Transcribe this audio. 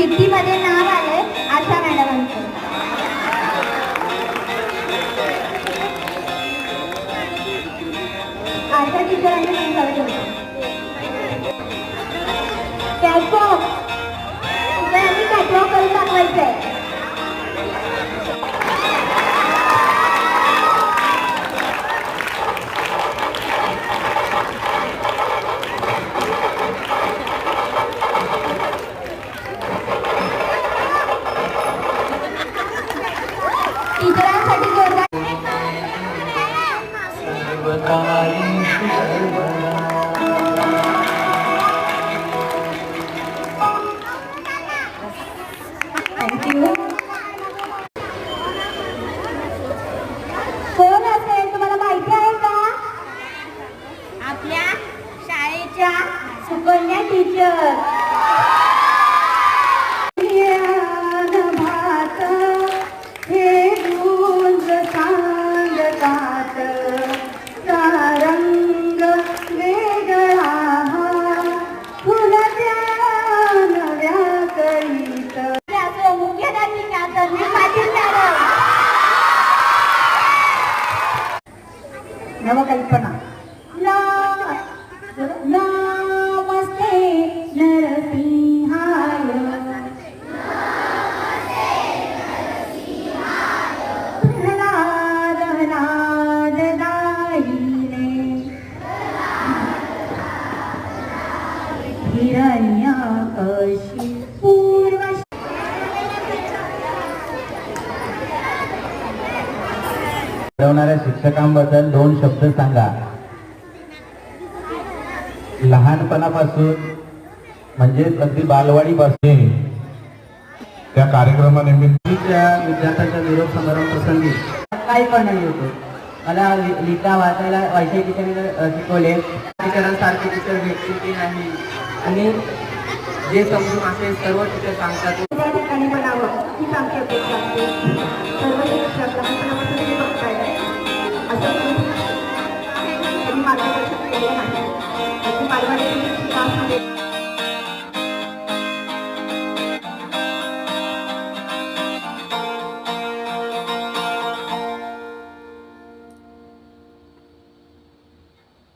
चिठ्ठीमध्ये नाव आलंय आशा मॅडमांचं. आशा टीचरांनी सांगितलं होतं कॅटवॉक सगळ्यांनी कॅटवॉक करून दाखवायचंय. टीचरांसाठी जोरदार थँक्यू. कोण असेल तुम्हाला माहिती आहे का? आपल्या शाळेच्या सुकन्या टीचर. नवकल्पना. नमस्ते नरसिंहाय प्रल्हाद दायिने हिरण्यकशी पूर्व. शिकवणाऱ्या शिक्षकांबद्दल 2 शब्द सांगा. लहानपणापासून म्हणजे अगदी बालवाडीपासून त्या कार्यक्रमानिमित्त विद्यार्थ्यांच्या निरोप समारंभ प्रसंगी काही पण नाही होतो. मला लिहिता वाचायला वैशाली टीचरने शिकवले. टीचरांसारखे टीचर भेटतील नाही आणि जे समजून असेल सर्व टीचर सांगतात. त्या ठिकाणी बनावं ही आमची अपेक्षा असते. सर्व शिक्षक लहानपणापासून तुम्ही बघताय असं त्यांनी मार्गदर्शन केलं नाही. बालवाडीची शिक्षिका